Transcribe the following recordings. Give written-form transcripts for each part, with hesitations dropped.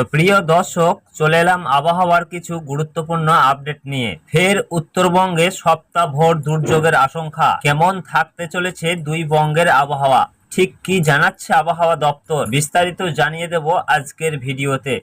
তো প্রিয় দর্শক, চলে এলাম আবহাওয়ার কিছু গুরুত্বপূর্ণ আপডেট নিয়ে। ফের উত্তরবঙ্গে সপ্তাহভর দুর্যোগের আশঙ্কা, কেমন থাকতে চলেছে দুই বঙ্গের আবহাওয়া, ঠিক কি জানাচ্ছে আবহাওয়া দপ্তর, বিস্তারিত জানিয়ে দেব আজকের ভিডিওতে।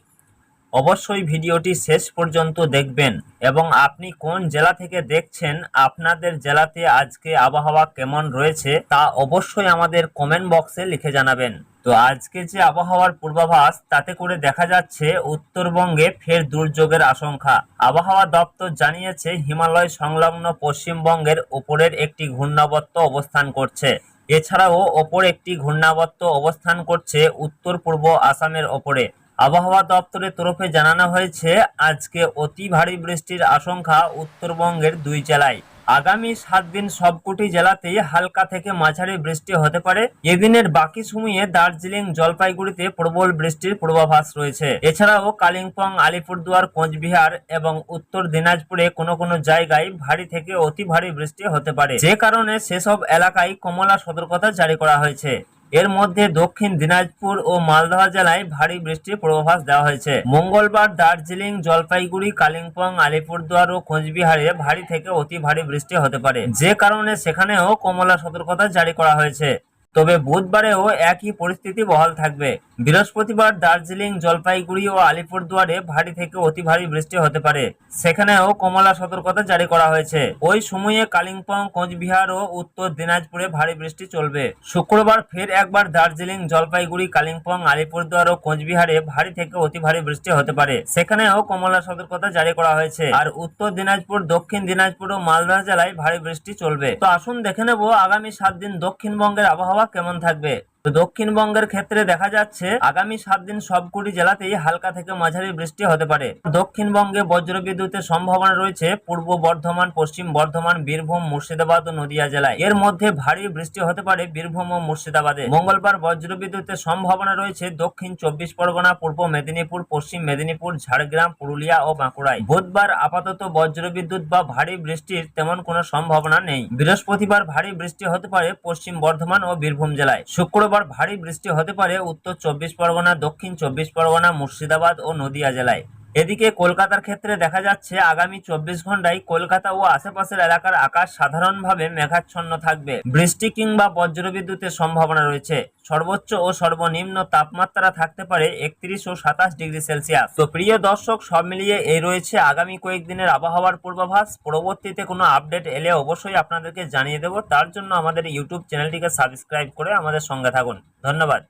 অবশ্যই ভিডিওটি শেষ পর্যন্ত দেখবেন এবং আপনি কোন জেলা থেকে দেখছেন, আপনাদের জেলাতে আজকে আবহাওয়া কেমন রয়েছে তা অবশ্যই আমাদের কমেন্ট বক্সে লিখে জানাবেন। তো আজকে যে আবহাওয়ার পূর্বাভাস, তাতে করে দেখা যাচ্ছে উত্তরবঙ্গে ফের দুর্যোগের আশঙ্কা। আবহাওয়া দপ্তর জানিয়েছে হিমালয় সংলগ্ন পশ্চিমবঙ্গের উপরের একটি ঘূর্ণাবর্ত অবস্থান করছে। এছাড়াও অপর একটি ঘূর্ণাবর্ত অবস্থান করছে উত্তর পূর্ব আসামের ওপরে। আবহাওয়া দপ্তরের তরফে জানানো হয়েছে আজকে অতি ভারী বৃষ্টির আশঙ্কা উত্তরবঙ্গের দুই জেলায়। আগামী 7 দিন সবকটি জেলাতেই হালকা থেকে মাঝারি বৃষ্টি হতে পারে। এদিনের বাকি সময়ে দার্জিলিং, জলপাইগুড়িতে প্রবল বৃষ্টির পূর্বাভাস রয়েছে। এছাড়াও কালিম্পং, আলিপুরদুয়ার, কোচবিহার এবং উত্তর দিনাজপুরে কোনো কোনো জায়গায় ভারী থেকে অতি ভারী বৃষ্টি হতে পারে, যে কারণে সেসব এলাকায় কমলা সতর্কতা জারি করা হয়েছে। এর মধ্যে দক্ষিণ দিনাজপুর ও মালদহ জেলায় ভারী বৃষ্টির পূর্বাভাস দেওয়া হয়েছে। মঙ্গলবার দার্জিলিং, জলপাইগুড়ি, কালিম্পং, আলিপুরদুয়ার ও কোচবিহারে ভারী থেকে অতি ভারী বৃষ্টি হতে পারে, যে কারণে সেখানেও কমলা সতর্কতা জারি করা হয়েছে। তবে বুধবারেও একই পরিস্থিতি বহাল থাকবে। বৃহস্পতিবার দার্জিলিং, জলপাইগুড়ি ও আলিপুরদুয়ারে ভারী থেকে অতি ভারী বৃষ্টি হতে পারে, সেখানেও কমলা সতর্কতা জারি করা হয়েছে। ওই সময়ে কালিম্পং, কোচবিহার ও উত্তর দিনাজপুরে ভারী বৃষ্টি চলবে। শুক্রবার ফের একবার দার্জিলিং, জলপাইগুড়ি, কালিম্পং, আলিপুরদুয়ার ও কোচবিহারে ভারী থেকে অতি ভারী বৃষ্টি হতে পারে, সেখানেও কমলা সতর্কতা জারি করা হয়েছে। আর উত্তর দিনাজপুর, দক্ষিণ দিনাজপুর ও মালদহ জেলায় ভারী বৃষ্টি চলবে। তো আসুন দেখে নেব আগামী 7 দিন দক্ষিণবঙ্গের আবহাওয়া কেমন থাকবে। তো দক্ষিণবঙ্গের ক্ষেত্রে দেখা যাচ্ছে আগামী 7 দিন সবকটি জেলাতেই হালকা থেকে মাঝারি বৃষ্টি হতে পারে। দক্ষিণবঙ্গে বজ্রবিদ্যুতের সম্ভাবনা রয়েছে পূর্ব বর্ধমান, পশ্চিম বর্ধমান, বীরভূম, মুর্শিদাবাদ ও নদিয়া জেলায়। এর মধ্যে ভারী বৃষ্টি হতে পারে বীরভূম ও মুর্শিদাবাদে। মঙ্গলবার বজ্রবিদ্যুতের সম্ভাবনা রয়েছে দক্ষিণ 24 পরগনা, পূর্ব মেদিনীপুর, পশ্চিম মেদিনীপুর, ঝাড়গ্রাম, পুরুলিয়া ও বাঁকুড়ায়। বুধবার আপাতত বজ্রবিদ্যুৎ বা ভারী বৃষ্টির তেমন কোনো সম্ভাবনা নেই। বৃহস্পতিবার ভারী বৃষ্টি হতে পারে পশ্চিম বর্ধমান ও বীরভূম জেলায়। শুক্রবার ভারী বৃষ্টি হতে পারে উত্তর 24 পরগনা, দক্ষিণ 24 পরগনা, মুর্শিদাবাদ ও নদিয়া জেলায়। এদিকে কলকাতার ক্ষেত্রে দেখা যাচ্ছে আগামী 24 ঘন্টায় কলকাতা ও আশেপাশের এলাকার আকাশ সাধারণভাবে মেঘাচ্ছন্ন থাকবে। বৃষ্টি কিংবা বজ্রবিদ্যুতের সম্ভাবনা রয়েছে। সর্বোচ্চ ও সর্বনিম্ন তাপমাত্রা থাকতে পারে 31 ও 27 ডিগ্রি সেলসিয়াস। তো প্রিয় দর্শক, সব মিলিয়ে এই রয়েছে আগামী কয়েকদিনের আবহাওয়ার পূর্বাভাস। পরবর্তীতে কোনো আপডেট এলে অবশ্যই আপনাদেরকে জানিয়ে দেব। তার জন্য আমাদের ইউটিউব চ্যানেলটিকে সাবস্ক্রাইব করে আমাদের সঙ্গে থাকুন। ধন্যবাদ।